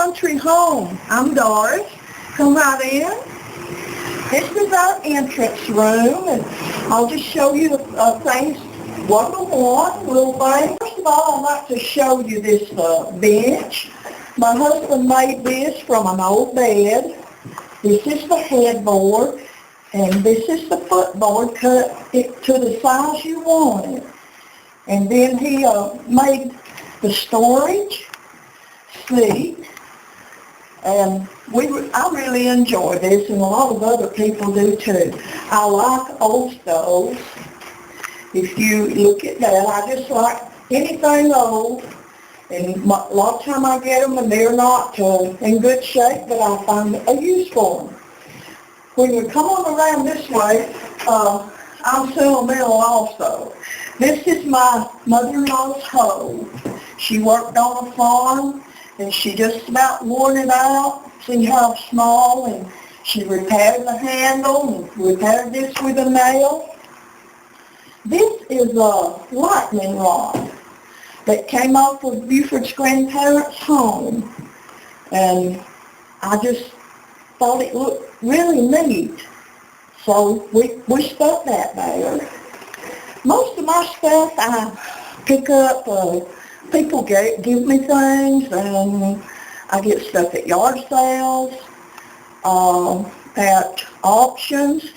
country home. I'm Doris. Come right in. This is our entrance room, and I'll just show you things one by one, little things. First of all, I'd like to show you this bench. My husband made this from an old bed. This is the headboard, and this is the footboard, cut it to the size you want it. And then he made the storage seat, and I really enjoy this, and a lot of other people do too. I like old stoves. If you look at that, I just like anything old, and a lot of time I get them and they're not in good shape, but I find a use for them. When you come on around this way, I'm sentimental also. This is my mother-in-law's hoe. She worked on a farm, and she just about worn it out. See how small, and she repaired the handle and repaired this with a nail. This is a lightning rod that came off of Buford's grandparents' home, and I just thought it looked really neat, so we stuck that there. Most of my stuff I pick up, people give me things, and I get stuff at yard sales, at auctions.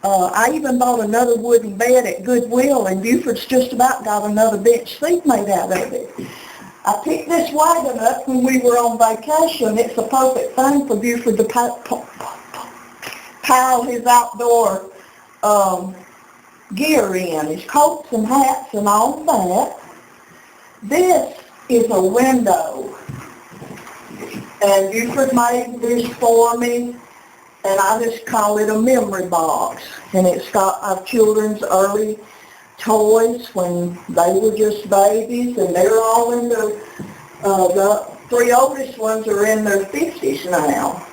I even bought another wooden bed at Goodwill, and Buford's just about got another bench seat made out of it. I picked this wagon up when we were on vacation. It's a perfect thing for Buford to pile his outdoor gear in, his coats and hats and all that. This is a window, and Buford made this for me, and I just call it a memory box. And it's got our children's early toys when they were just babies, and they're all in their, the three oldest ones are in their 50s now.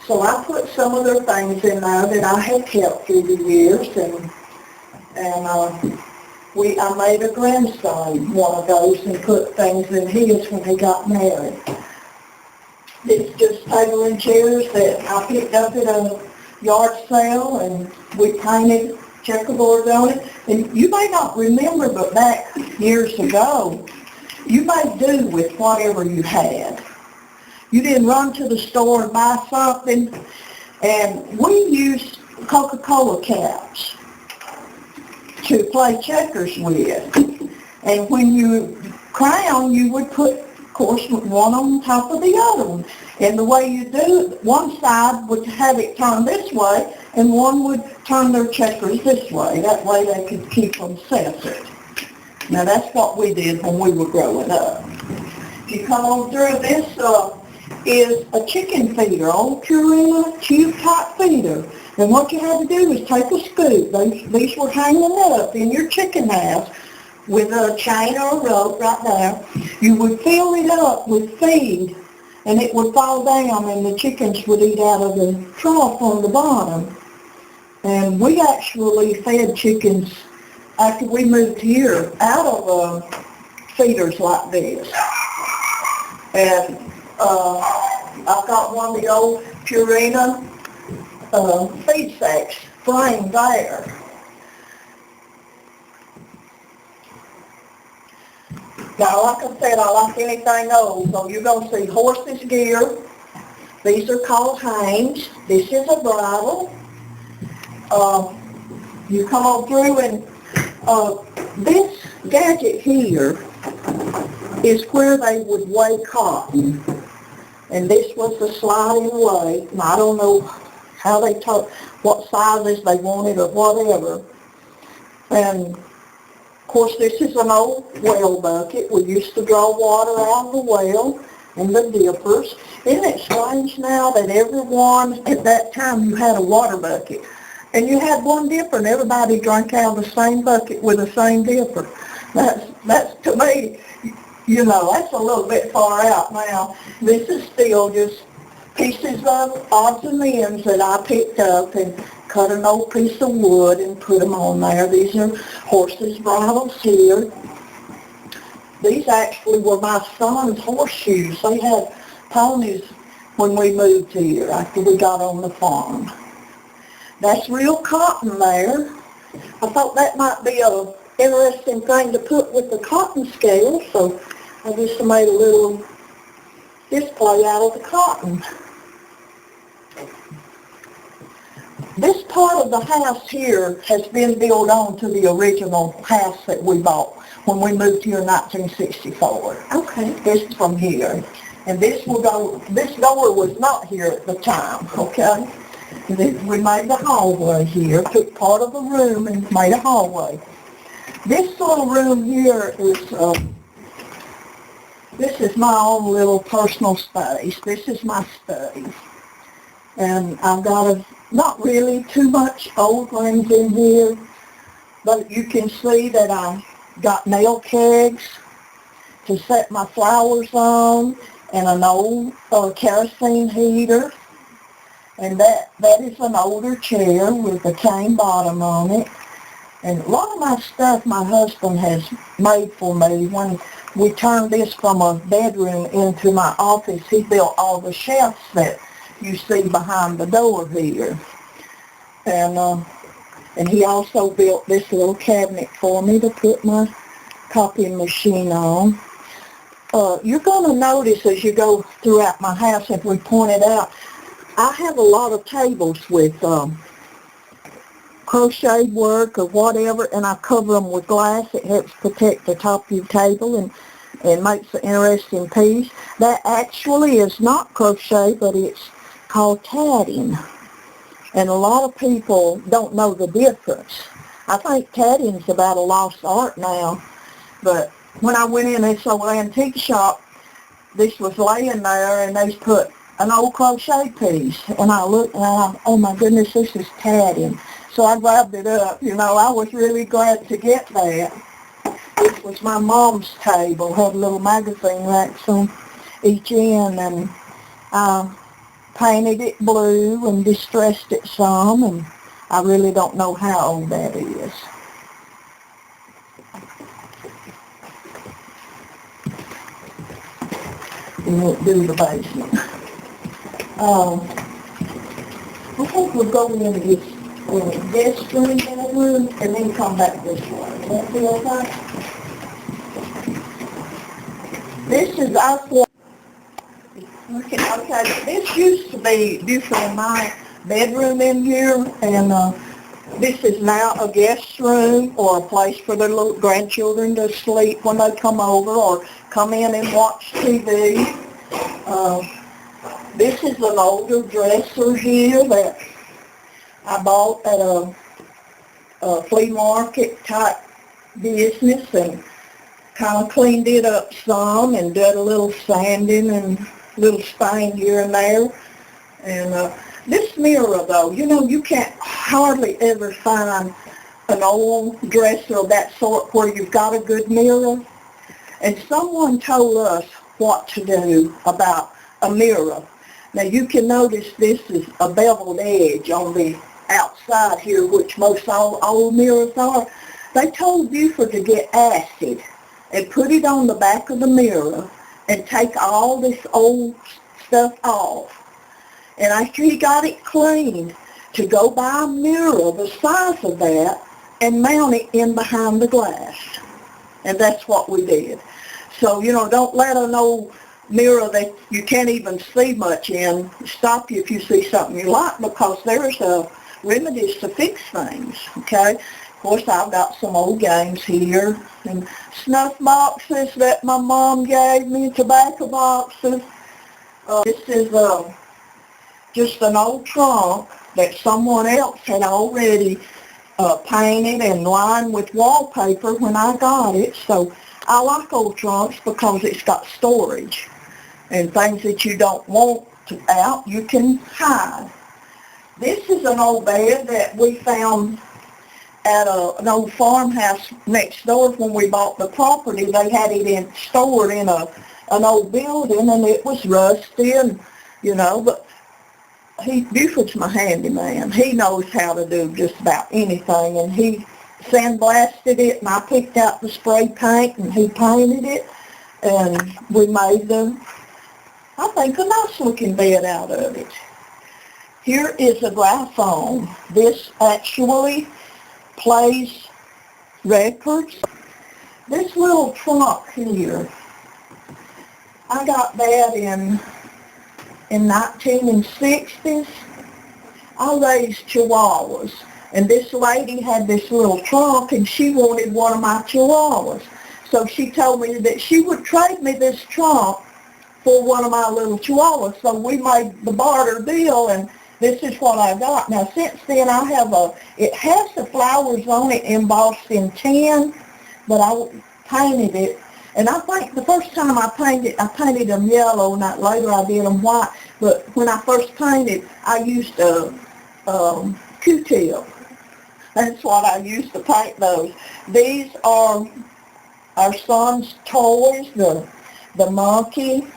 So I put some of their things in there that I have kept through the years, and I made a grandson one of those and put things in his when he got married. It's just table and chairs that I picked up at a yard sale, and we painted checkerboard on it. And you may not remember, but back years ago, you made do with whatever you had. You didn't run to the store and buy something, and we used Coca-Cola caps to play checkers with. And when you crown, you would put, of course, one on top of the other one. And the way you do it, one side would have it turned this way, and one would turn their checkers this way. That way they could keep them separate. Now that's what we did when we were growing up. If you come on through, this is a chicken feeder, old Purina tube type feeder. And what you had to do is take a scoop. These were hanging up in your chicken house with a chain or a rope right there. You would fill it up with feed, and it would fall down, and the chickens would eat out of the trough on the bottom. And we actually fed chickens after we moved here out of feeders like this. And I've got one of the old Purina feed sacks framed there. Now, like I said, I like anything old, so you're going to see horses' gear. These are called hames. This is a bridle. You come on through, and this gadget here is where they would weigh cotton. And this was the sliding weight, and I don't know how they told, what sizes they wanted or whatever. And of course, this is an old well bucket. We used to draw water out of the well and the dippers. Isn't it strange now that everyone, at that time, you had a water bucket, and you had one dipper, and everybody drank out of the same bucket with the same dipper. That's to me, you know, that's a little bit far out now. This is still just pieces of odds and ends that I picked up and cut an old piece of wood and put them on there. These are horses' bridles here. These actually were my son's horseshoes. They had ponies when we moved here after we got on the farm. That's real cotton there. I thought that might be a interesting thing to put with the cotton scale, so I just made a little display out of the cotton. This part of the house here has been built on to the original house that we bought when we moved here in 1964. Okay. This is from here. And this door was not here at the time, okay? We made the hallway here, took part of the room and made a hallway. This little room here this is my own little personal space. This is my study. And I've got not really too much old things in here, but you can see that I got nail kegs to set my flowers on, and an old kerosene heater, and that is an older chair with a cane bottom on it. And a lot of my stuff my husband has made for me. When we turned this from a bedroom into my office, he built all the shelves that you see behind the door here. And he also built this little cabinet for me to put my copying machine on. You're going to notice as you go throughout my house, as we pointed out, I have a lot of tables with crochet work or whatever, and I cover them with glass. It helps protect the top of your table and makes an interesting piece. That actually is not crochet, but it's called tatting. And a lot of people don't know the difference. I think tatting's about a lost art now, but when I went in this old antique shop, this was laying there, and they put an old crochet piece. And I looked, and oh my goodness, this is tatting. So I grabbed it up. You know, I was really glad to get that. This was my mom's table. Had little magazine racks on each end, and I painted it blue and distressed it some, and I really don't know how old that is. We won't do the basement. I think we'll go into this guest room, bedroom, and then come back this way. Will that be okay? This is our floor. Okay, this used to be usually my bedroom in here, and this is now a guest room or a place for their little grandchildren to sleep when they come over or come in and watch TV. This is an older dresser here that I bought at a flea market type business, and kind of cleaned it up some and did a little sanding and little stain here and there. And this mirror, though, you know, you can't hardly ever find an old dresser of that sort where you've got a good mirror. And someone told us what to do about a mirror. Now you can notice this is a beveled edge on the outside here, which most old mirrors are. They told Buford to get acid and put it on the back of the mirror and take all this old stuff off. And after he got it cleaned, to go buy a mirror the size of that and mount it in behind the glass. And that's what we did. So, you know, don't let an old mirror that you can't even see much in stop you if you see something you like, because there's remedies to fix things, okay? Of course, I've got some old games here and snuff boxes that my mom gave me, tobacco boxes. This is just an old trunk that someone else had already painted and lined with wallpaper when I got it. So I like old trunks because it's got storage, and things that you don't want out, you can hide. This is an old bed that we found at an old farmhouse next door when we bought the property. They had it stored in an old building, and it was rusty, and you know, but Buford's my handyman. He knows how to do just about anything, and he sandblasted it, and I picked out the spray paint, and he painted it, and we made the I think, a nice looking bed out of it. Here is a gramophone. This actually plays records. This little trunk here, I got that in 1960s. I raised Chihuahuas, and this lady had this little trunk, and she wanted one of my Chihuahuas. So she told me that she would trade me this trunk for one of my little Chihuahuas. So we made the barter deal, and this is what I got. Now, since then, I have it has the flowers on it embossed in tin, but I painted it. And I think the first time I painted them yellow, and later I did them white. But when I first painted, I used a Q-tip. That's what I used to paint those. These are our son's toys, the monkey.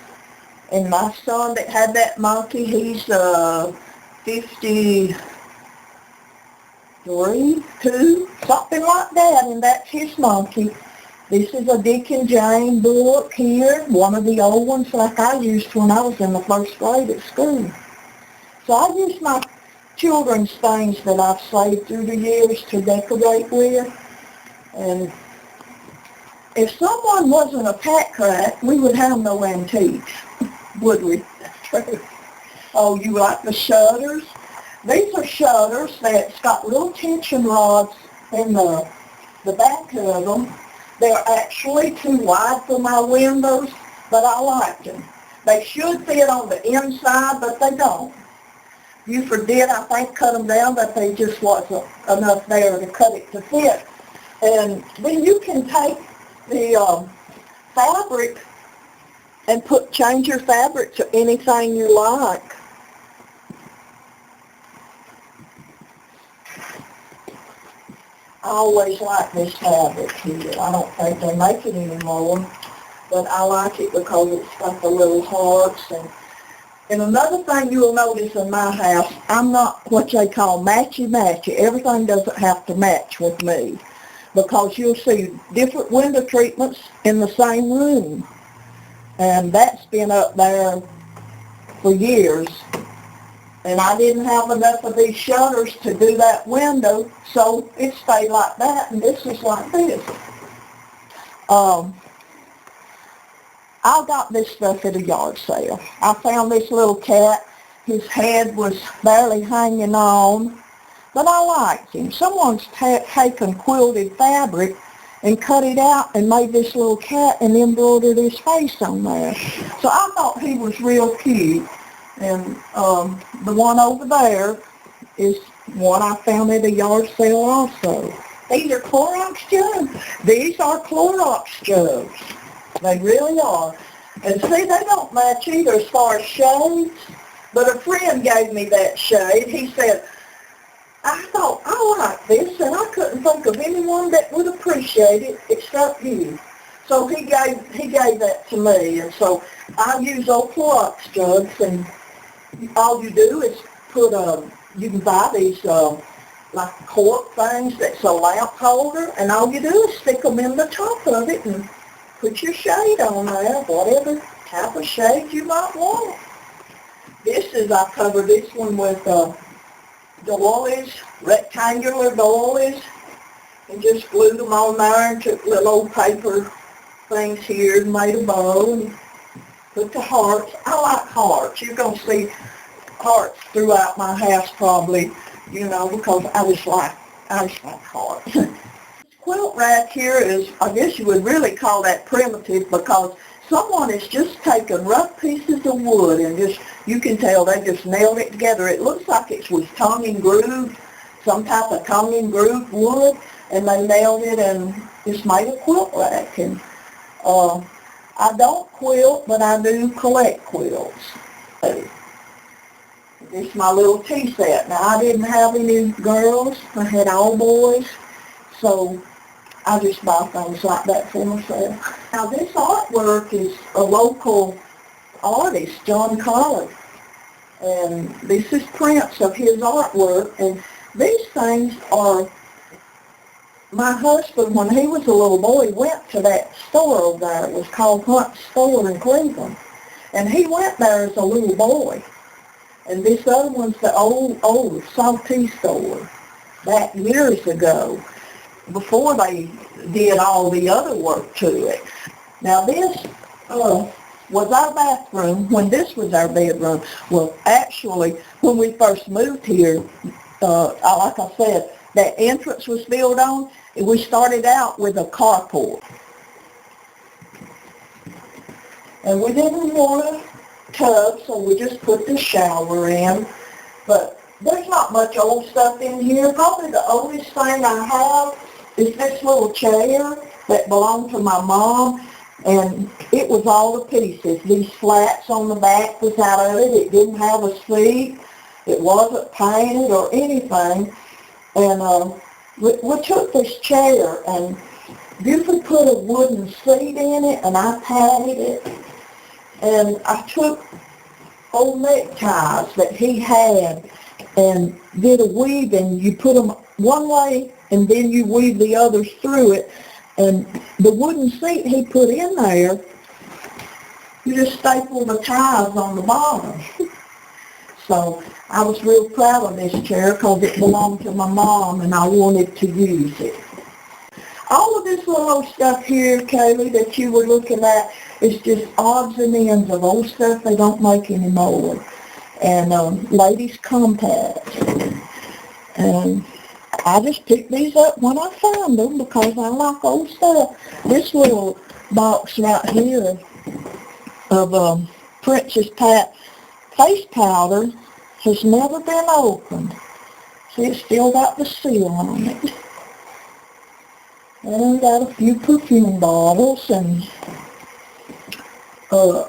And my son that had that monkey, he's 53, 2, something like that, and that's his monkey. This is a Dick and Jane book here, one of the old ones like I used when I was in the first grade at school. So I use my children's things that I've saved through the years to decorate with. And if someone wasn't a pack rat, we would have no antiques, would we? Oh, you like the shutters? These are shutters that's got little tension rods in the back of them. They're actually too wide for my windows, but I like them. They should fit on the inside, but they don't. Buford did, I think, cut them down, but they just wasn't enough there to cut it to fit. And then you can take the fabric and change your fabric to anything you like. I always like this fabric here. I don't think they make it anymore, but I like it because it's got the little hearts. And another thing you'll notice in my house, I'm not what they call matchy-matchy. Everything doesn't have to match with me, because you'll see different window treatments in the same room. And that's been up there for years. And I didn't have enough of these shutters to do that window, so it stayed like that, and this is like this. I got this stuff at a yard sale. I found this little cat. His head was barely hanging on, but I liked him. Someone's taken quilted fabric and cut it out and made this little cat and embroidered his face on there. So I thought he was real cute. And the one over there is one I found at a yard sale also. These are Clorox jugs. These are Clorox jugs. They really are. And see, they don't match either as far as shades. But a friend gave me that shade. He said, I thought, I like this, and I couldn't think of anyone that would appreciate it except you. So he gave that to me. And so I use old Clorox jugs, and all you do is put you can buy these like cork things that's a lamp holder, and all you do is stick them in the top of it and put your shade on there, whatever type of shade you might want. I covered this one with doilies, rectangular doilies, and just glued them on there and took little old paper things here and made a bow and put the hearts. I like hearts. You're going to see hearts throughout my house probably, because I just like hearts. This quilt rack here is, I guess you would really call that primitive, because someone has just taken rough pieces of wood and you can tell they just nailed it together. It looks like it was tongue and grooved, some type of tongue and grooved wood, and they nailed it and just made a quilt rack. And I don't quilt, but I do collect quilts. This is my little tea set. Now, I didn't have any girls. I had all boys, so I just buy things like that for myself. Now, this artwork is a local artist, John Colley, and this is prints of his artwork, and these things are, my husband, when he was a little boy, went to that store over there. It was called Hunt's Store in Cleveland. And he went there as a little boy. And this other one's the old salty store back years ago, before they did all the other work to it. Now this was our bathroom when this was our bedroom. Well, actually, when we first moved here, like I said, that entrance was built on, and we started out with a carport. And we didn't want a tub, so we just put the shower in. But there's not much old stuff in here. Probably the oldest thing I have is this little chair that belonged to my mom, and it was all to pieces. These slats on the back was out of it. It didn't have a seat. It wasn't painted or anything. And we took this chair, and Buford put a wooden seat in it, and I padded it. And I took old neckties that he had and did a weaving. You put them one way, and then you weave the others through it. And the wooden seat he put in there, you just staple the ties on the bottom. So I was real proud of this chair because it belonged to my mom, and I wanted to use it. All of this little old stuff here, Kaylee, that you were looking at is just odds and ends of old stuff they don't make anymore. And ladies' compacts. And I just picked these up when I found them because I like old stuff. This little box right here of Princess Pat face powder has never been opened. See, it's still got the seal on it. And got a few perfume bottles and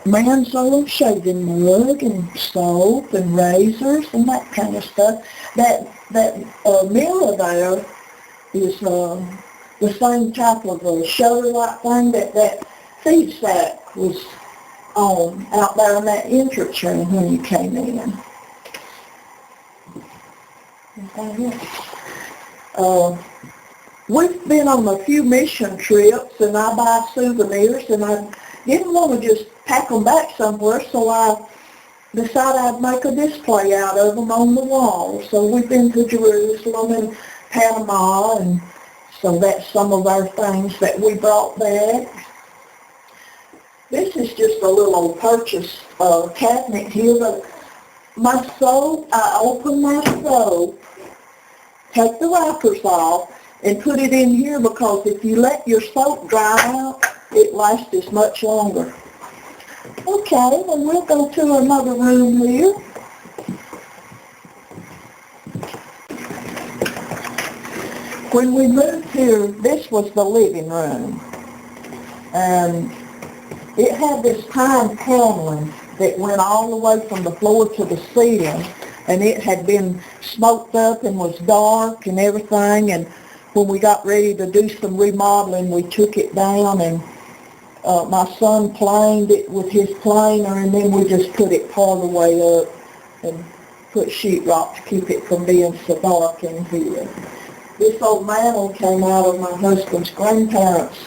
man's old shaving mug and soap and razors and that kind of stuff. That mirror there is the same type of a shutter-like thing that feed sack was on out there in that entrance room when you came in. We've been on a few mission trips, and I buy souvenirs, and I didn't want to just pack them back somewhere, so I decided I'd make a display out of them on the wall. So we've been to Jerusalem and Panama, and so that's some of our things that we brought back. This is just a little old purchase cabinet here, but my soap, I open my soap, take the wrappers off, and put it in here because if you let your soap dry out, it lasts as much longer. Okay, then we'll go to another room here. When we moved here, this was the living room. And it had this pine paneling that went all the way from the floor to the ceiling, and it had been smoked up and was dark and everything. And when we got ready to do some remodeling, we took it down, and my son planed it with his planer, and then we just put it part of the way up and put sheetrock to keep it from being so dark in here. This old mantle came out of my husband's grandparents'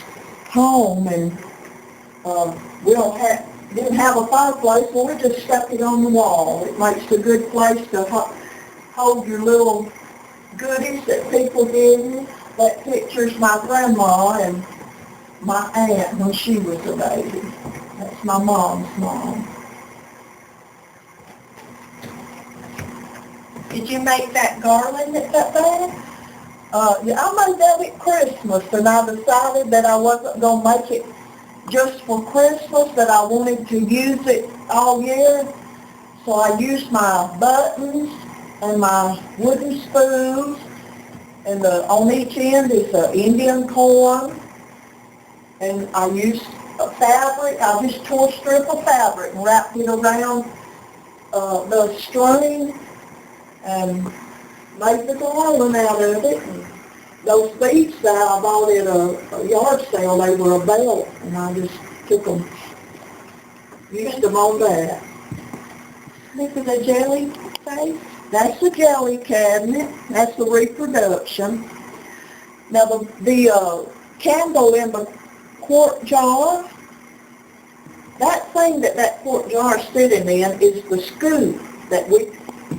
home, and we didn't have a fireplace, so we just stuck it on the wall. It makes a good place to hold your little goodies that people give you. That picture's my grandma and my aunt when she was a baby. That's my mom's mom. Did you make that garland that's up there? Yeah, I made that at Christmas, and I decided that I wasn't going to make it just for Christmas, that I wanted to use it all year. So I used my buttons and my wooden spoons, and on each end is Indian corn. And I used a fabric. I just tore a strip of fabric and wrapped it around the string and made the garland out of it. And those beads that I bought at a yard sale, they were a belt, and I just took them, used them on that. This is a jelly case. That's the jelly cabinet. That's the reproduction. Now the candle in the quart jar, that thing that quart jar is sitting in is the scoop that we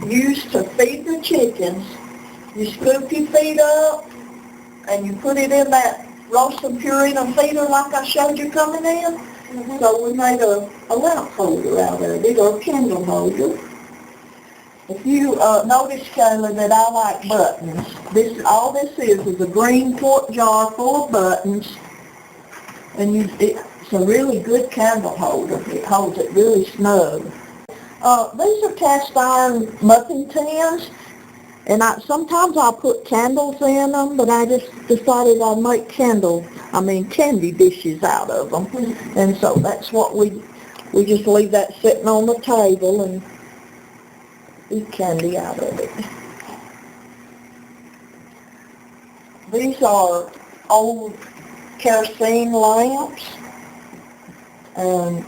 use to feed the chickens. You scoop your feed up, and you put it in that roasted Purina feeder like I showed you coming in. Mm-hmm. So we made a lamp holder out of it, or a candle holder. If you notice, Kayla, that I like buttons, all this is a green quart jar full of buttons, and it's a really good candle holder. It holds it really snug. These are cast iron muffin tins, and sometimes I'll put candles in them, but I just decided I'd make candy dishes out of them. Mm-hmm. And so that's what we just leave that sitting on the table and eat candy out of it. These are old kerosene lamps, and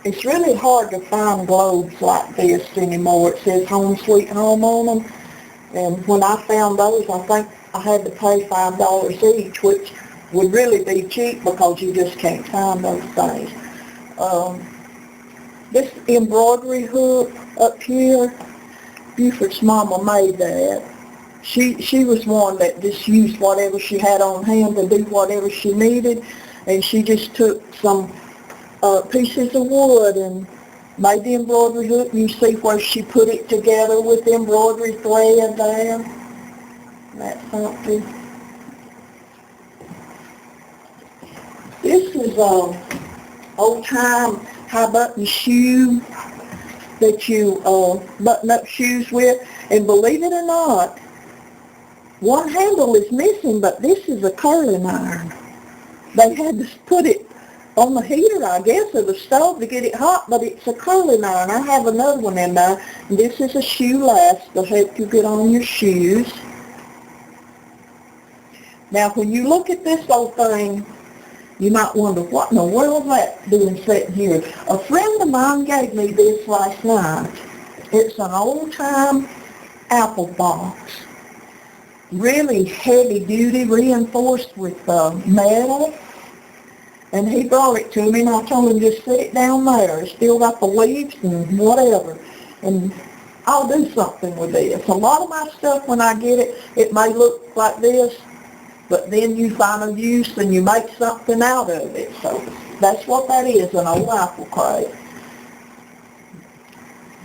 it's really hard to find globes like this anymore. It says Home Sweet Home on them, and when I found those, I think I had to pay $5 each, which would really be cheap because you just can't find those things. This embroidery hook up here, Buford's mama made that. She was one that just used whatever she had on hand to do whatever she needed, and she just took some pieces of wood and made the embroidery hook. You see where she put it together with the embroidery thread there. That's something. This is old-time high-button shoe that you button up shoes with, and believe it or not, one handle is missing, but this is a curling iron. They had to put it on the heater, I guess, of the stove to get it hot, but it's a curling iron. I have another one in there. This is a shoe last to help you get on your shoes. Now, when you look at this old thing, you might wonder, what in the world is that doing sitting here? A friend of mine gave me this last night. It's an old-time apple box. Really heavy-duty, reinforced with metal. And he brought it to me, and I told him just sit it down there. It's still got the leaves and whatever. And I'll do something with this. A lot of my stuff, when I get it, it may look like this, but then you find a use and you make something out of it. So that's what that is, an old apple crate.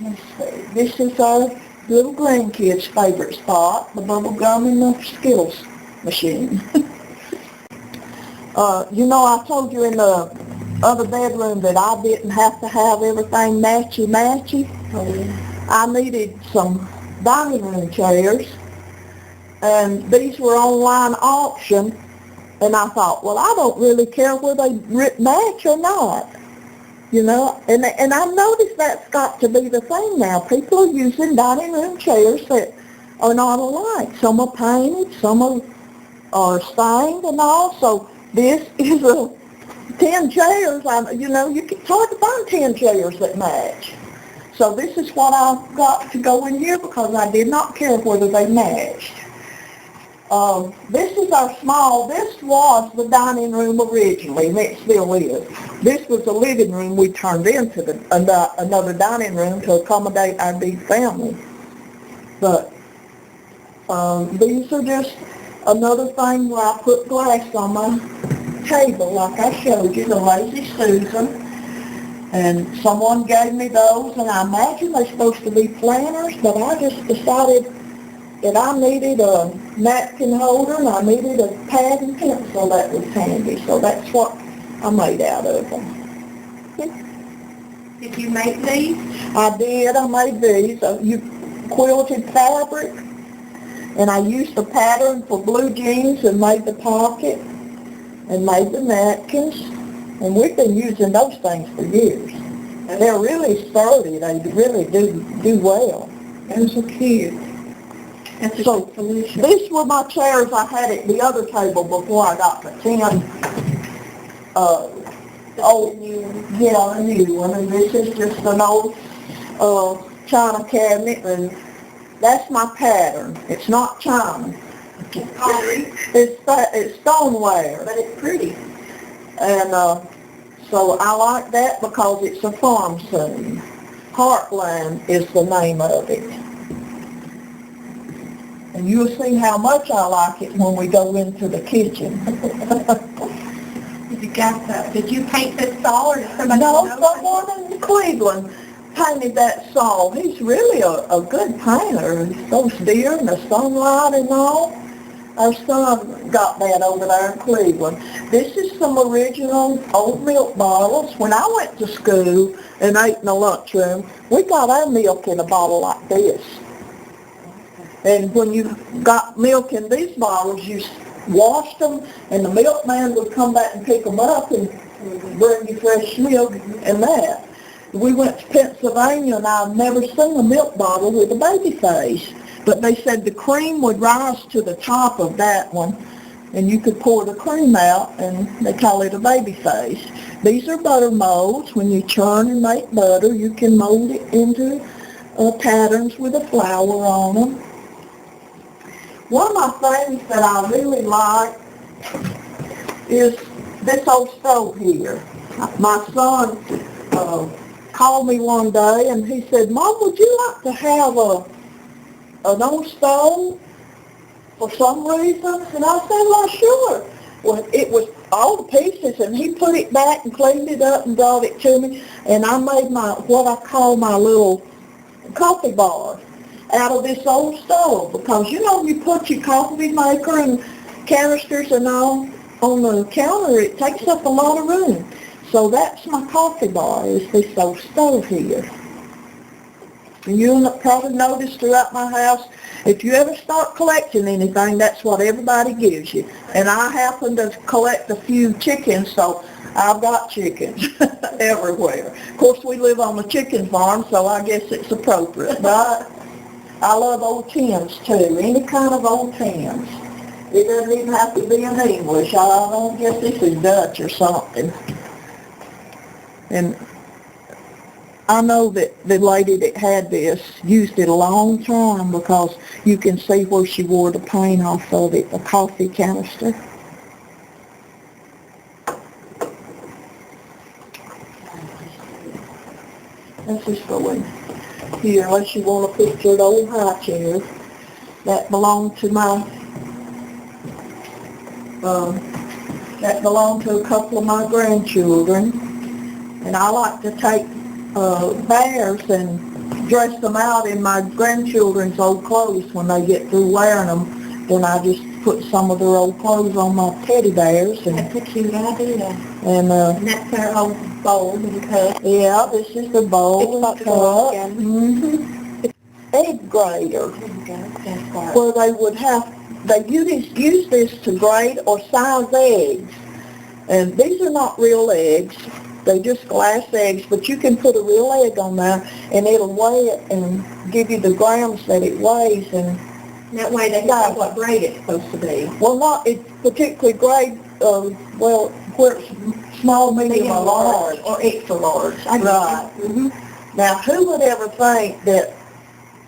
Let's see. This is our little grandkids' favorite spot, the bubble gum and the Skittles machine. I told you in the other bedroom that I didn't have to have everything matchy-matchy. Oh. I needed some dining room chairs, and these were online auction, and I thought, well, I don't really care whether they match or not, and I've noticed that's got to be the thing now. People are using dining room chairs that are not alike. Some are painted, some are stained and all, so this is 10 chairs. It's hard to find 10 chairs that match. So this is what I've got to go in here because I did not care whether they matched. This is this was the dining room originally, and it still is. This was the living room we turned into another dining room to accommodate our big family. But these are just another thing where I put glass on my table, like I showed you, the Lazy Susan. And someone gave me those, and I imagine they're supposed to be planters, but I just decided that I needed a napkin holder and I needed a pad and pencil that was handy. So that's what I made out of them. Did you make these? I did. I made these. Quilted fabric. And I used the pattern for blue jeans and made the pocket and made the napkins. And we've been using those things for years. And they're really sturdy. They really do well. Those are cute. So these were my chairs I had at the other table before I got the 10 a new one. And this is just an old china cabinet, and that's my pattern. It's not china. It's stoneware. But it's pretty. And So I like that because it's a farm scene. Heartland is the name of it. And you'll see how much I like it when we go into the kitchen. Did you paint this stall or did somebody No, know? someone in Cleveland painted that stall. He's really a good painter. Those deer and the sunlight and all. Our son got that over there in Cleveland. This is some original old milk bottles. When I went to school and ate in the lunchroom, we got our milk in a bottle like this. And when you got milk in these bottles, you washed them, and the milkman would come back and pick them up and bring you fresh milk and that. We went to Pennsylvania, and I've never seen a milk bottle with a baby face. But they said the cream would rise to the top of that one, and you could pour the cream out, and they call it a baby face. These are butter molds. When you churn and make butter, you can mold it into patterns with a flower on them. One of my things that I really like is this old stove here. My son called me one day, and he said, "Mom, would you like to have an old stove for some reason?" And I said, "Well, sure." Well, it was all the pieces, and he put it back and cleaned it up and brought it to me, and I made what I call my little coffee bar out of this old stove, because you put your coffee maker and canisters and all on the counter, it takes up a lot of room. So that's my coffee bar, is this old stove here. And you'll probably notice throughout my house, if you ever start collecting anything, that's what everybody gives you. And I happen to collect a few chickens, so I've got chickens everywhere. Of course, we live on a chicken farm, so I guess it's appropriate. But I love old tins, too, any kind of old tins. It doesn't even have to be in English. I don't guess this is Dutch or something. And I know that the lady that had this used it a long time, because you can see where she wore the paint off of it, the coffee canister. Let's just go in here, unless you want a picture of the old high chair. That belonged to a couple of my grandchildren. And I like to take bears and dress them out in my grandchildren's old clothes when they get through wearing them. Then I just put some of their old clothes on my teddy bears. And that's a cute idea. And that's their old bowl and cup. Yeah, this is the bowl and cup. Mm-hmm. Egg grater. Where they use this to grate or size eggs. And these are not real eggs. They're just glass eggs, but you can put a real egg on there, and it'll weigh it and give you the grams that it weighs. And that way they know what grade it's supposed to be. Well, not it's particularly grade, where it's small, medium, or large. Or extra large. Right. Mm-hmm. Now, who would ever think that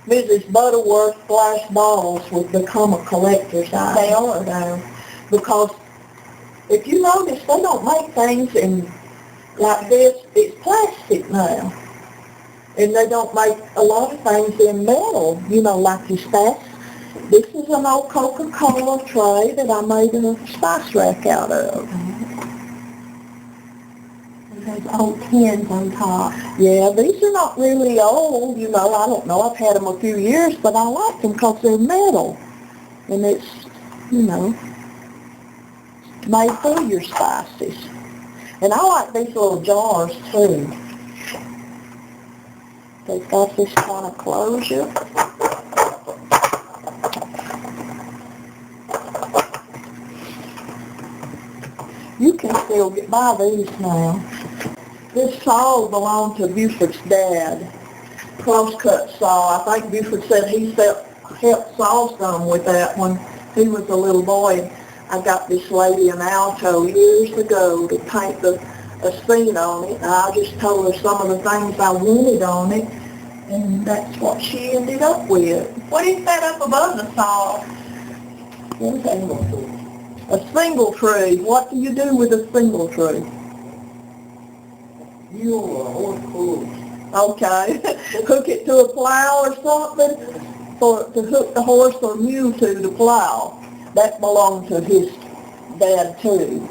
Mrs. Butterworth glass bottles would become a collector's item? They are, though. Because if you notice, they don't make things in like this. It's plastic now. And they don't make a lot of things in metal, like this fast. This is an old Coca-Cola tray that I made a spice rack out of. Those old tins on top. Yeah, these are not really old, I don't know. I've had them a few years, but I like them because they're metal. And it's, made for your spices. And I like these little jars, too. They've got this kind of closure. You can still get by these now. This saw belonged to Buford's dad. Crosscut saw. I think Buford said he helped saw some with that when he was a little boy. I got this lady an Alto years ago to paint a scene on it. And I just told her some of the things I wanted on it, and that's what she ended up with. What is that up above the saw? A single tree. What do you do with a single tree? Okay. Hook it to a plow or something to hook the horse or mule to plow. That belonged to his dad too.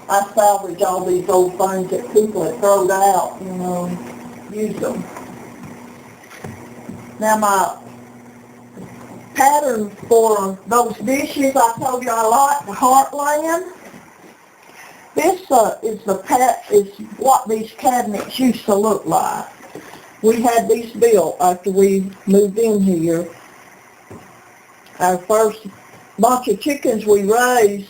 I salvage all these old things that people had thrown out, use them. Now my pattern for those dishes I told you I like, the Heartland. This is what these cabinets used to look like. We had these built after we moved in here. Our first bunch of chickens we raised,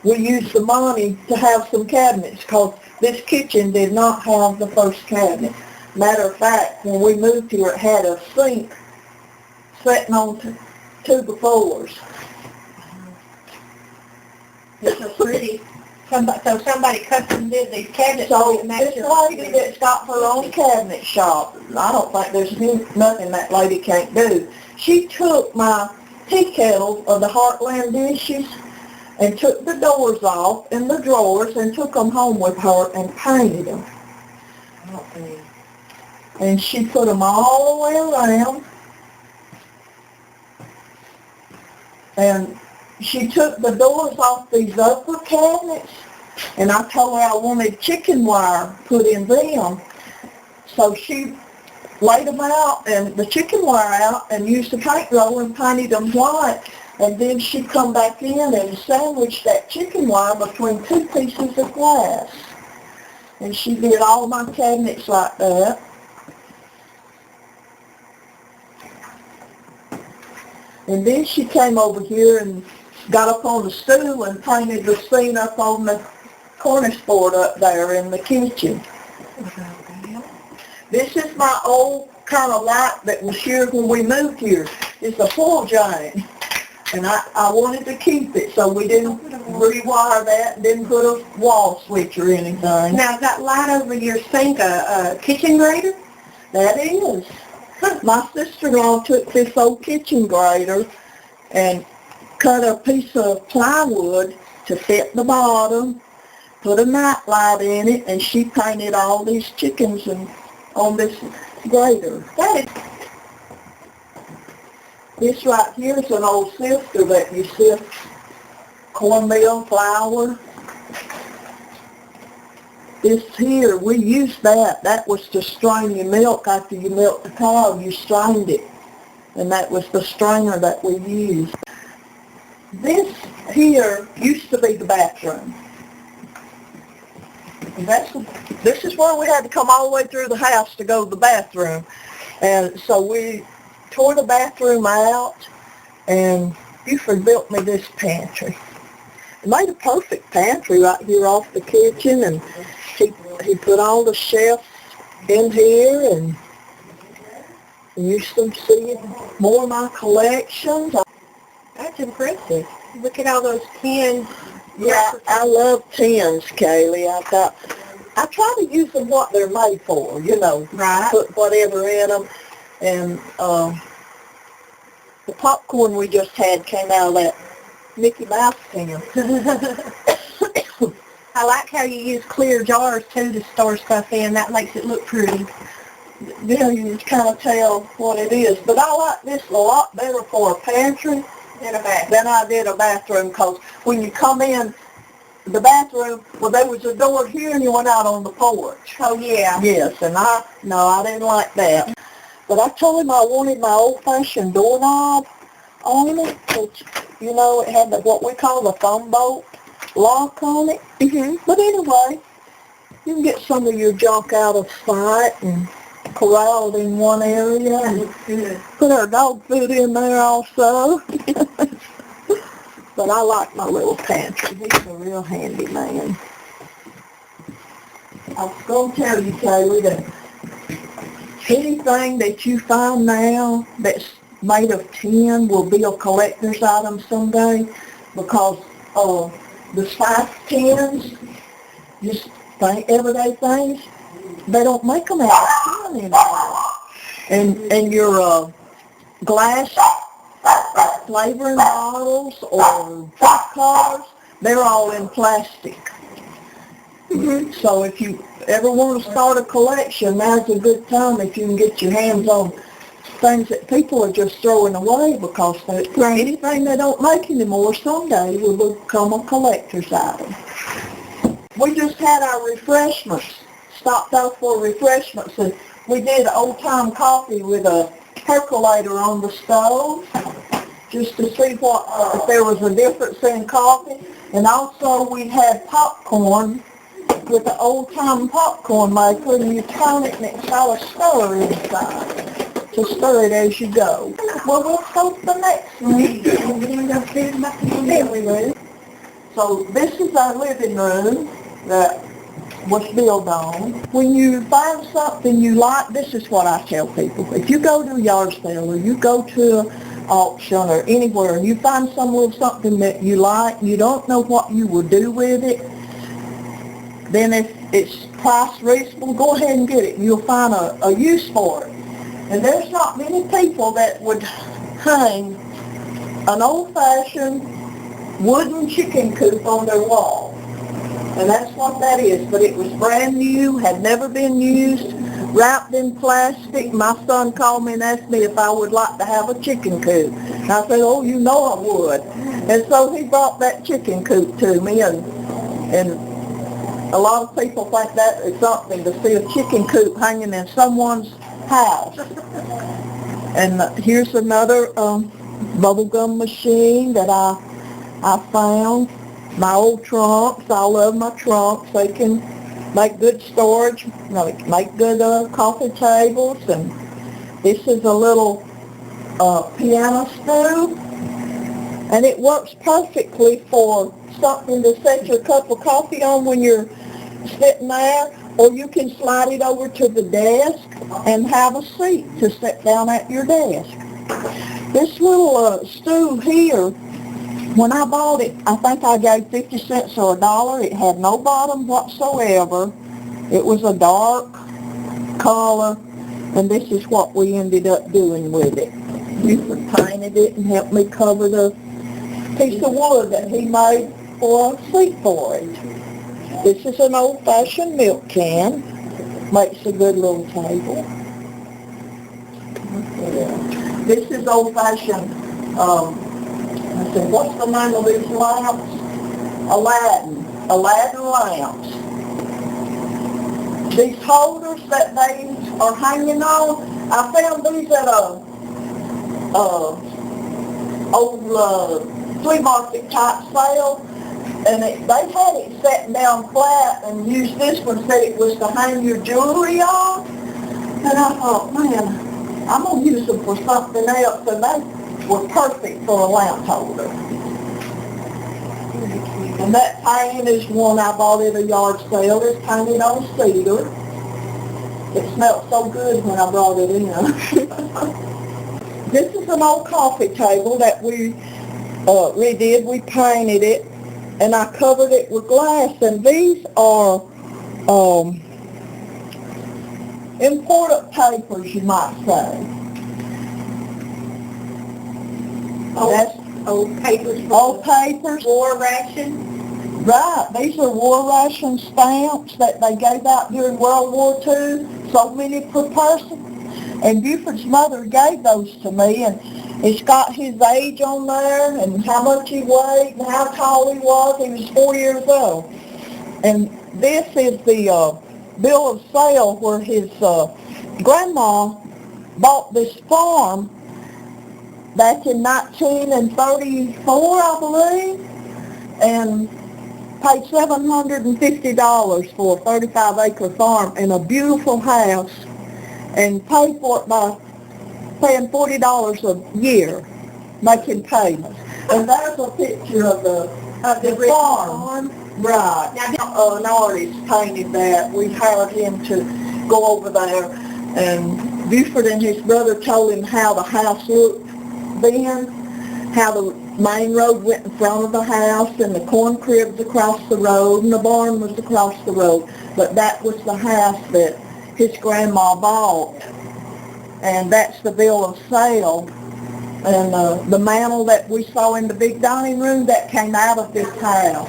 we used the money to have some cabinets because this kitchen did not have the first cabinet. Matter of fact, when we moved here, it had a sink sitting on two of the floors. It's so pretty. So somebody custom did these cabinets. So this lady that's got her own cabinet shop, I don't think there's nothing that lady can't do. She took my tea kettle of the Heartland dishes and took the doors off and the drawers and took them home with her and painted them. Okay. And she put them all the way around. And she took the doors off these upper cabinets, and I told her I wanted chicken wire put in them. So she laid them out and the chicken wire out and used the paint roller and painted them white. And then she'd come back in and sandwich that chicken wire between two pieces of glass. And she did all my cabinets like that. And then she came over here and got up on the stool and painted the scene up on the cornice board up there in the kitchen. This is my old kind of light that was here when we moved here. It's a full giant. And I wanted to keep it, so we didn't rewire that, didn't put a wall switch or anything. Now, is that light over your sink a kitchen grater? That is. My sister-in-law took this old kitchen grater and cut a piece of plywood to fit the bottom, put a night light in it, and she painted all these chickens on this grater. This right here is an old sifter that you sift cornmeal, flour. This here, we used that. That was to strain your milk after you milked the cow. You strained it. And that was the strainer that we used. This here used to be the bathroom. And this is where we had to come all the way through the house to go to the bathroom. And so we tore the bathroom out, and Buford built me this pantry. He made a perfect pantry right here off the kitchen, and he put all the shelves in here, and you can see more of my collections. That's impressive. Look at all those tins. Yeah, I love tins, Kaylee. I try to use them what they're made for, Right. Put whatever in them. And the popcorn we just had came out of that Mickey Mouse tin. I like how you use clear jars, too, to store stuff in. That makes it look pretty. You can kind of tell what it is. But I like this a lot better for a pantry than I did a bathroom, because when you come in the bathroom, well, there was a door here and you went out on the porch. Oh, yeah. Yes, and I didn't like that. But I told him I wanted my old-fashioned doorknob on it, which, it had what we call the thumb bolt lock on it. Mm-hmm. But anyway, you can get some of your junk out of sight and corralled in one area. And put our dog food in there also. But I like my little pantry. He's a real handy man. I was going to tell you, Kaylee, that anything that you find now that's made of tin will be a collector's item someday, because the spice tins, just everyday things, they don't make them out of tin anymore. And your glass flavoring bottles or fruit cars, they're all in plastic. So if you ever want to start a collection, now's a good time if you can get your hands on things that people are just throwing away because anything they don't make anymore someday will become a collector's item. We just had our refreshments, stopped off for refreshments, and we did old-time coffee with a percolator on the stove just to see if there was a difference in coffee. And also we had popcorn with the old-time popcorn maker, and you turn it and it's got a stir inside to stir it as you go. Well, we'll go to the next one. So this is our living room that was built on. When you find something you like, this is what I tell people. If you go to a yard sale or you go to an auction or anywhere and you find something that you like, you don't know what you will do with it, then if it's price reasonable, go ahead and get it. You'll find a use for it. And there's not many people that would hang an old-fashioned wooden chicken coop on their wall. And that's what that is. But it was brand new, had never been used, wrapped in plastic. My son called me and asked me if I would like to have a chicken coop. And I said, oh, you know I would. And so he brought that chicken coop to me, and a lot of people think that is something to see a chicken coop hanging in someone's house. And here's another bubblegum machine that I found. My old trunks, I love my trunks. They can make good storage, make good coffee tables. And this is a little piano stool, and it works perfectly for something to set your cup of coffee on when you're sitting there, or you can slide it over to the desk and have a seat to sit down at your desk. This little stool here, when I bought it, I think I gave 50 cents or $1. It had no bottom whatsoever. It was a dark color, and this is what we ended up doing with it. Buford painted it and helped me cover the piece of wood that he made for a seat for it. This is an old-fashioned milk can. Makes a good little table. This is old-fashioned, I said, what's the name of these lamps? Aladdin lamps. These holders that they are hanging on, I found these at a old flea market type sale, and they had it set down flat and used this one, said it was to hang your jewelry on. And I thought, man, I'm going to use them for something else, and they were perfect for a lamp holder. And that pan is one I bought at a yard sale. It's painted on cedar. It smelled so good when I brought it in. This is an old coffee table that we redid. We painted it, and I covered it with glass. And these are important papers, you might say. That's old papers. Old papers. War ration. Right. These are war ration stamps that they gave out during World War II. So many per person. And Buford's mother gave those to me, and it's got his age on there and how much he weighed and how tall he was. He was 4 years old. And this is the bill of sale where his grandma bought this farm back in 1934, I believe, and paid $750 for a 35-acre farm and a beautiful house, and paid for it by paying $40 a year, making payments. And there's a picture of the farm. Right. Now, an artist painted that. We hired him to go over there, and Buford and his brother told him how the house looked then, how the main road went in front of the house, and the corn cribs across the road, and the barn was across the road. But that was the house that his grandma bought, and that's the bill of sale. And the mantle that we saw in the big dining room, that came out of this house.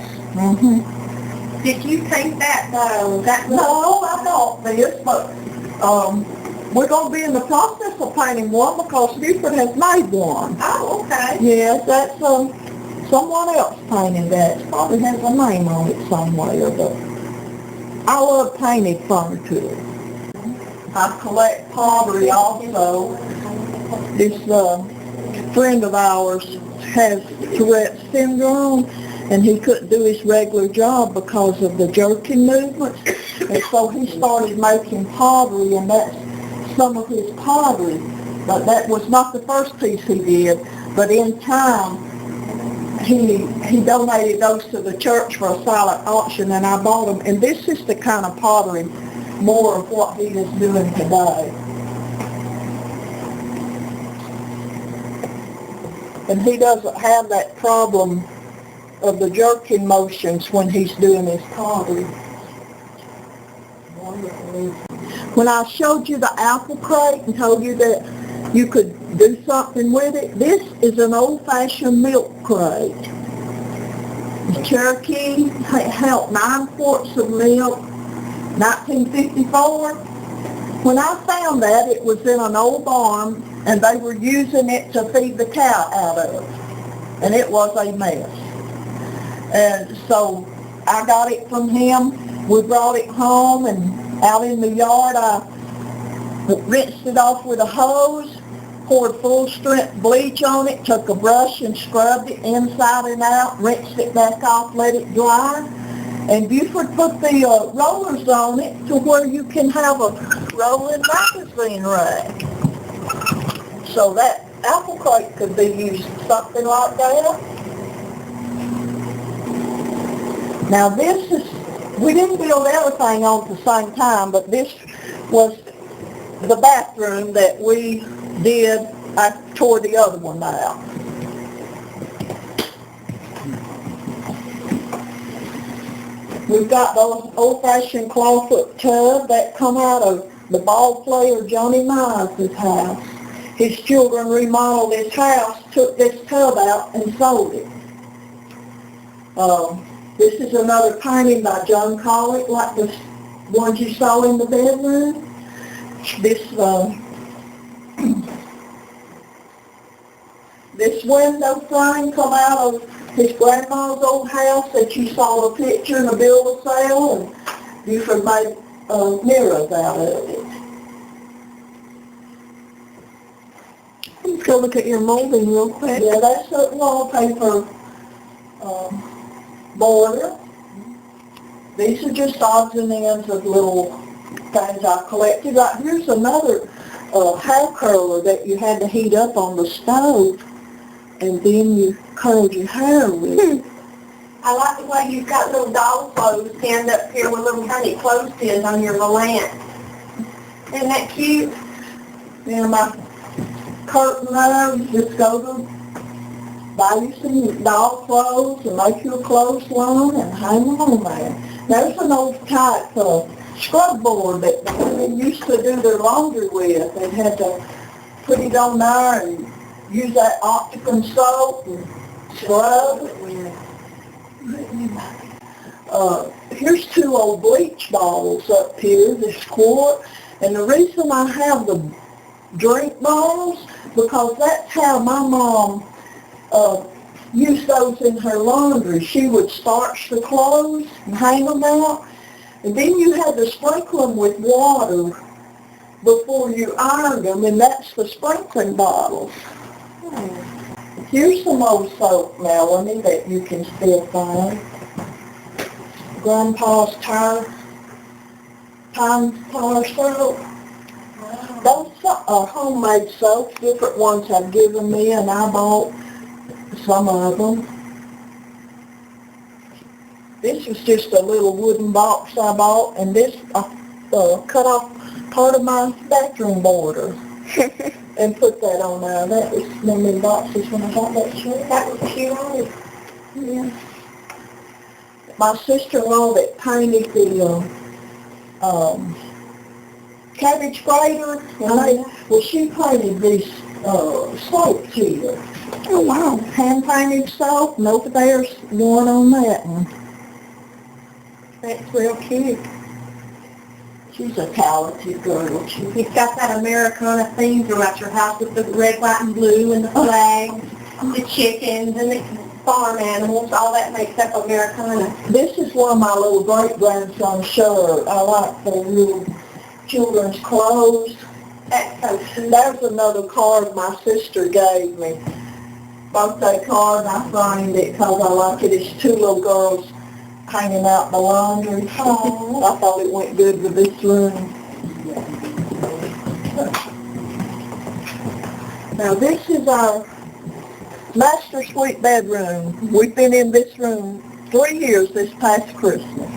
Did you paint that though? No, I bought this, but we're going to be in the process of painting one because Buford has made one. Oh, okay. Yes, that's someone else painting that. It probably has a name on it somewhere, but I love painted furniture. I collect pottery also. This friend of ours has Tourette's syndrome, and he couldn't do his regular job because of the jerking movements, and so he started making pottery, and that's some of his pottery. But that was not the first piece he did, but in time he donated those to the church for a silent auction, and I bought them, and this is the kind of pottery more of what he is doing today. And he doesn't have that problem of the jerking motions when he's doing his pottery. When I showed you the apple crate and told you that you could do something with it, this is an old-fashioned milk crate. The Cherokee held 9 quarts of milk, 1954. When I found that, it was in an old barn, and they were using it to feed the cow out of, and it was a mess. And so I got it from him. We brought it home, and out in the yard, I rinsed it off with a hose, poured full strength bleach on it, took a brush and scrubbed it inside and out, rinsed it back off, let it dry. And Buford put the rollers on it to where you can have a rolling magazine rack. So that apple crate could be used something like that. Now this is, we didn't build everything on at the same time, but this was the bathroom that we did. I tore the other one out. We've got those old-fashioned clawfoot tubs that come out of the ball player Johnny Miles' house. His children remodeled his house, took this tub out, and sold it. This is another painting by John Collick, like the ones you saw in the bedroom. This window frame come out of his grandma's old house that you saw the picture in the bill of sale, and Buford made mirrors out of it. Let's go look at your molding real quick. Yeah, that's a wallpaper border. These are just odds and ends of little things I collected. Right here's another hair curler that you had to heat up on the stove, and then you curled your hair with it. I like the way you've got little doll clothes pinned up here with little tiny clothespins on your volant. Isn't that cute? And my curtain there, you just go to buy you some doll clothes and make you a clothesline and hang them on there. There's an old type scrub board that they used to do their laundry with. They had to put it on there and use that Opticum soap and scrub. Here's 2 old bleach bottles up here, this quart. And the reason I have the drink bottles, because that's how my mom used those in her laundry. She would starch the clothes and hang them out, and then you had to sprinkle them with water before you ironed them, and that's the sprinkling bottles. Here's some old soap, Melanie, that you can still find. Grandpa's time tar soap. Those are homemade soaps. Different ones have given me, and I bought some of them. This was just a little wooden box I bought, and this cut off part of my bathroom border and put that on there. That was one of the boxes when I got that shirt. That was cute. Yeah. My sister-in-law that painted the cabbage grater, she painted these soaps here. Oh wow, hand painted soap, and over there's one on that one. That's real cute. She's a talented girl. You've got that Americana theme throughout your house with the red, white, and blue, and the flags, the chickens, and the farm animals. All that makes up Americana. This is one of my little great-grandson's shirts. I like the little children's clothes. That's so cute. There's another card my sister gave me. Birthday card, I framed it because I like it. It's two little girls hanging out in the laundry. Oh, I thought it went good with this room. Now this is our master suite bedroom. We've been in this room 3 years this past Christmas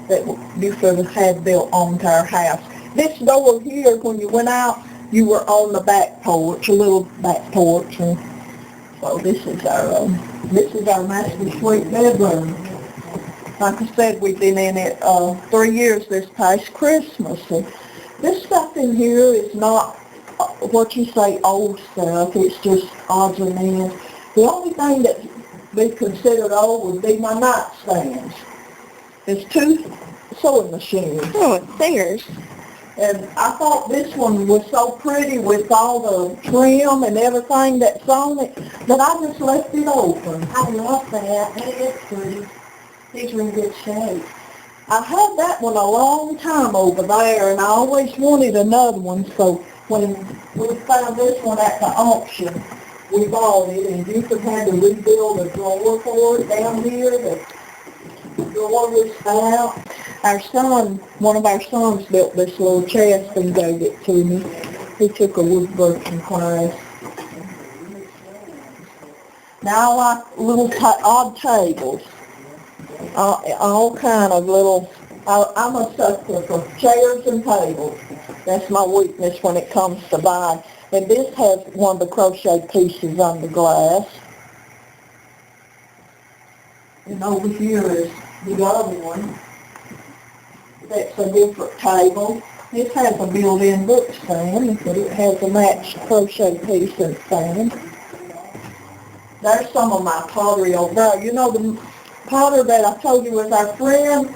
that Buford had built onto our house. This door here, when you went out, you were on the back porch, a little back porch, and so this is our master suite bedroom. Like I said, we've been in it 3 years this past Christmas. And this stuff in here is not what you say old stuff. It's just odds and ends. The only thing that be considered old would be my nightstands. There's 2 sewing machines. Oh, it's theirs. And I thought this one was so pretty with all the trim and everything that's on it that I just left it open. I love that. It is pretty. These are in good shape. I had that one a long time over there, and I always wanted another one, so when we found this one at the auction, we bought it, and Buford had to rebuild a drawer for it down here. The drawer was out. Our son, one of our sons built this little chest and gave it to me. He took a woodworking class. Now I like little odd tables. All kind of little, I'm a sucker for chairs and tables. That's my weakness when it comes to buying. And this has one of the crochet pieces on the glass. And over here is the other one. That's a different table. This has a built-in book stand, but it has a matched crochet piece and stand. There's some of my pottery over there. You know the potter that I told you was our friend?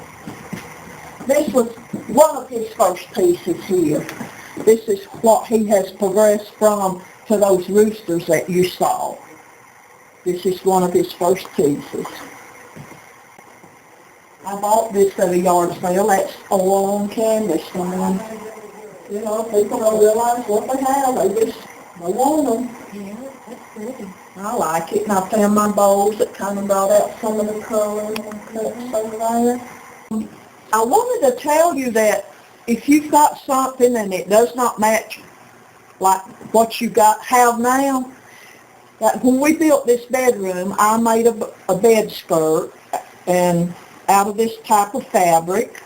This was one of his first pieces here. This is what he has progressed from to those roosters that you saw. This is one of his first pieces. I bought this at a yard sale. That's oil on canvas. And, you know, people don't realize what they have. They want them. Yeah, that's pretty. I like it, and I found my bowls that kind of brought out some of the colors and cuts over there. I wanted to tell you that if you've got something and it does not match like what you have now, like when we built this bedroom, I made a bed skirt and out of this type of fabric,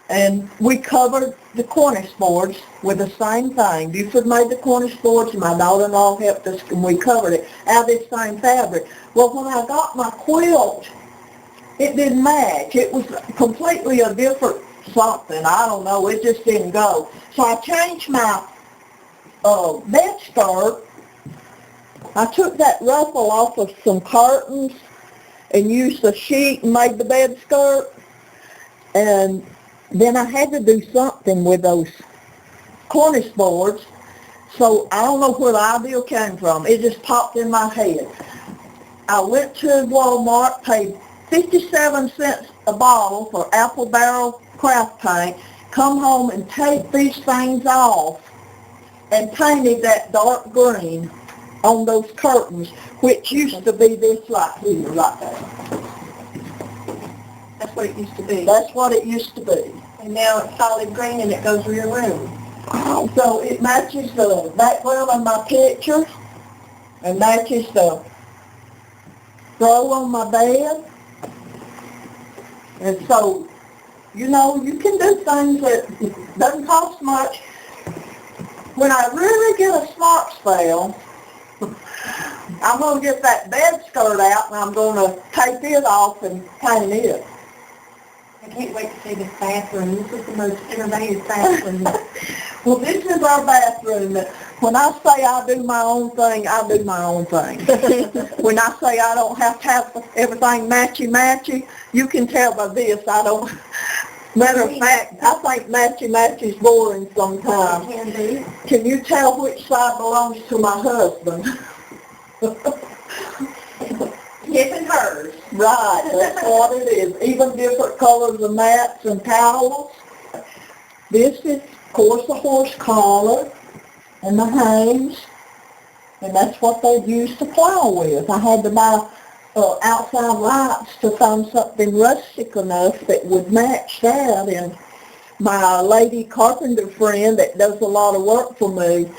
and we covered the cornice boards with the same thing. Buford made the cornice boards, and my daughter-in-law helped us, and we covered it out of this same fabric. Well, when I got my quilt, it didn't match. It was completely a different something. I don't know. It just didn't go. So I changed my bed skirt. I took that ruffle off of some curtains and used the sheet and made the bed skirt. And then I had to do something with those cornice boards. So I don't know where the idea came from. It just popped in my head. I went to Walmart, paid 57 cents a bottle for apple barrel craft paint, come home and take these things off and painted that dark green on those curtains, which used to be this right here, right there. That's what it used to be. That's what it used to be. And now it's solid green and it goes through your room. So it matches the background of my picture and matches the throw on my bed. And so, you know, you can do things that doesn't cost much. When I really get a smart spell, I'm going to get that bed skirt out and I'm going to take it off and paint it. I can't wait to see this bathroom. This is the most innovative bathroom. Well, this is our bathroom. When I say I do my own thing, I do my own thing. When I say I don't have to have everything matchy-matchy, you can tell by this I don't. Matter of fact, I think matchy-matchy's boring sometimes. Can be. Can you tell which side belongs to my husband? His and hers. Right, that's what it is. Even different colors of mats and towels. This is, of course, the horse collar and the hames, and that's what they used to plow with. I had to buy outside lights to find something rustic enough that would match that, and my lady carpenter friend that does a lot of work for me,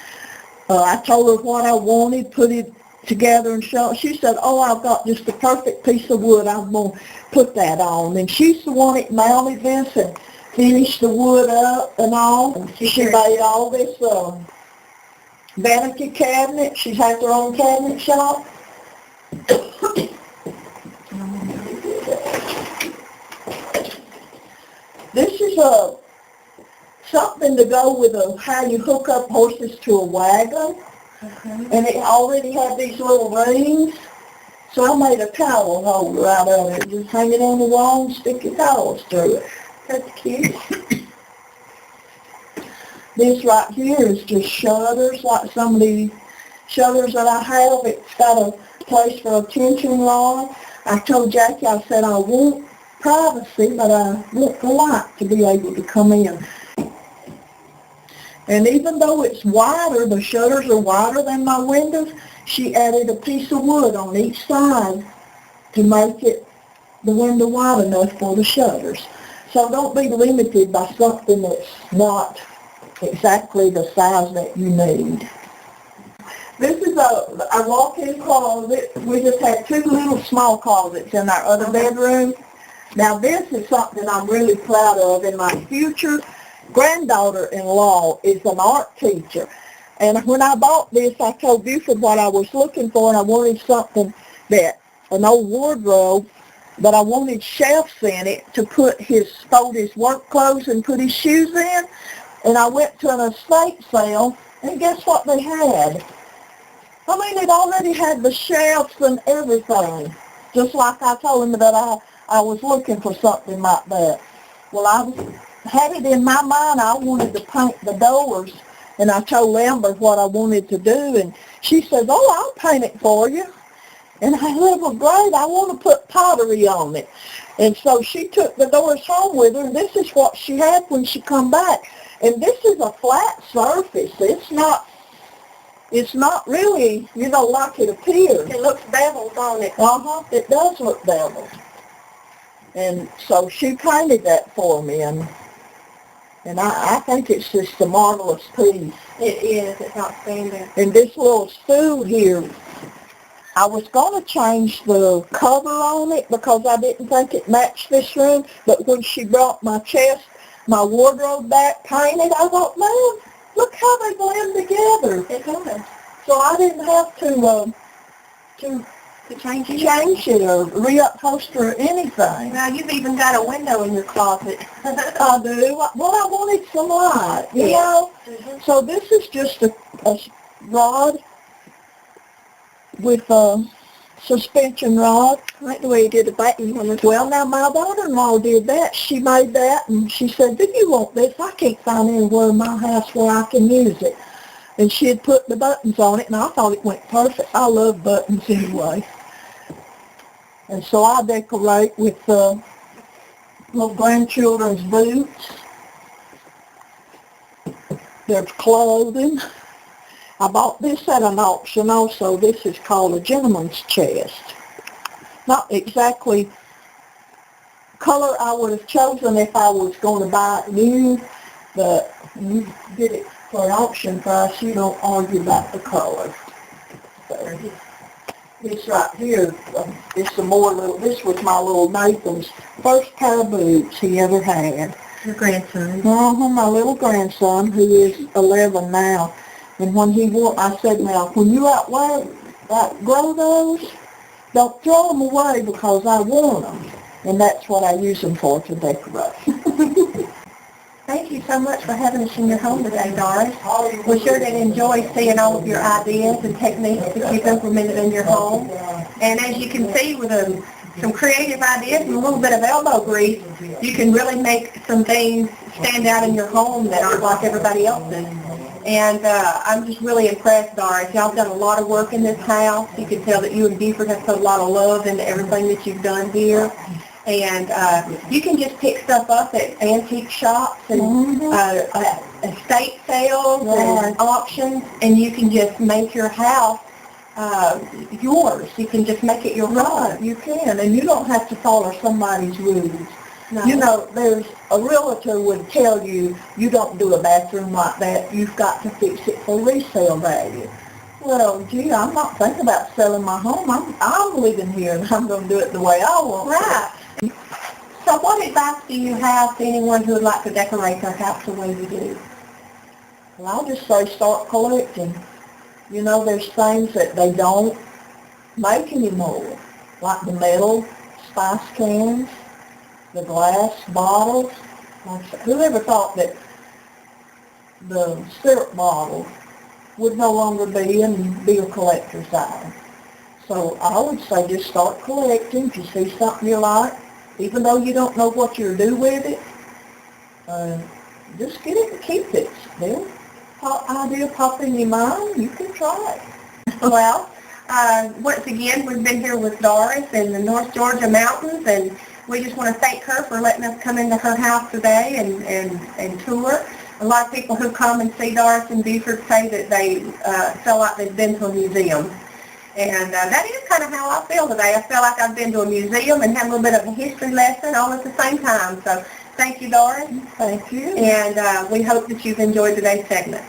I told her what I wanted, put it together and show. She said, oh, I've got just the perfect piece of wood, I'm going to put that on. And she's the one that mounted this and finished the wood up and all. She made all this vanity cabinet. She has her own cabinet shop. This is something to go with how you hook up horses to a wagon. And it already had these little rings, so I made a towel holder out of it. Just hang it on the wall and stick your towels through it. That's cute. This right here is just shutters, like some of the shutters that I have. It's got a place for a tension rod. I told Jackie, I said, I want privacy, but I want the light to be able to come in. And even though it's wider, the shutters are wider than my windows, she added a piece of wood on each side to make it the window wide enough for the shutters. So don't be limited by something that's not exactly the size that you need. This is a walk-in closet. We just had two little small closets in our other bedroom. Now this is something I'm really proud of. In my future granddaughter-in-law is an art teacher. And when I bought this, I told Buford what I was looking for, and I wanted something that, an old wardrobe, but I wanted shelves in it to fold his work clothes and put his shoes in. And I went to an estate sale, and guess what they had? I mean, it already had the shelves and everything, just like I told him that I was looking for something like that. Well, I had it in my mind I wanted to paint the doors, and I told Amber what I wanted to do, and she says, oh, I'll paint it for you. And I said, well, great, I want to put pottery on it. And so she took the doors home with her, and this is what she had when she come back. And this is a flat surface. It's not really, like it appears. It looks beveled on it. It does look beveled. And so she painted that for me, and I think it's just a marvelous piece. It is. It's outstanding. And this little stool here, I was going to change the cover on it because I didn't think it matched this room, but when she brought my wardrobe back painted, I thought, man, look how they blend together. It does. So I didn't have to change it or reupholster or anything. Now, you've even got a window in your closet. I do. Well, I wanted some light, you know. Mm-hmm. So this is just a rod with a suspension rod. I like the way you did the button on this. Well, now my daughter-in-law did that. She made that, and she said, do you want this? I can't find anywhere in my house where I can use it. And she had put the buttons on it, and I thought it went perfect. I love buttons anyway. And so I decorate with little grandchildren's boots. There's clothing. I bought this at an auction also. This is called a gentleman's chest. Not exactly color I would have chosen if I was going to buy it new, but you get it for an auction price, you don't argue about the color. So this right here, this was my little Nathan's first pair of boots he ever had. Your grandson. My little grandson, who is 11 now. And when I said, now, when you outgrow those, don't throw them away because I want them. and that's what I use them for, to decorate. Thank you so much for having us in your home today, Doris. We sure did enjoy seeing all of your ideas and techniques that you've implemented in your home. And as you can see, with some creative ideas and a little bit of elbow grease, you can really make some things stand out in your home that aren't like everybody else's. And I'm just really impressed, Doris. Y'all have done a lot of work in this house. You can tell that you and Buford have put a lot of love into everything that you've done here. And you can just pick stuff up at antique shops and estate sales and auctions, and you can just make your house yours. You can just make it your home. You can, and you don't have to follow somebody's rules. No. You know, there's a realtor would tell you, you don't do a bathroom like that, you've got to fix it for resale value. Well, gee, I'm not thinking about selling my home. I'm living here, and I'm going to do it the way I want. Right. So what advice do you have to anyone who would like to decorate their house the way you do? Well, I'll just say start collecting. You know, there's things that they don't make anymore, like the metal spice cans, the glass bottles. Whoever thought that the syrup bottle would no longer be a collector's item? So I would say just start collecting. If you see something you like, even though you don't know what you'll do with it, just get it and keep it. Then idea pop in your mind, you can try it. Well, once again, we've been here with Doris in the North Georgia mountains, and we just want to thank her for letting us come into her house today and tour. A lot of people who come and see Doris and Buford say that they feel like they've been to a museum. And that is kind of how I feel today. I feel like I've been to a museum and had a little bit of a history lesson all at the same time. So thank you, Doris. Thank you. And we hope that you've enjoyed today's segment.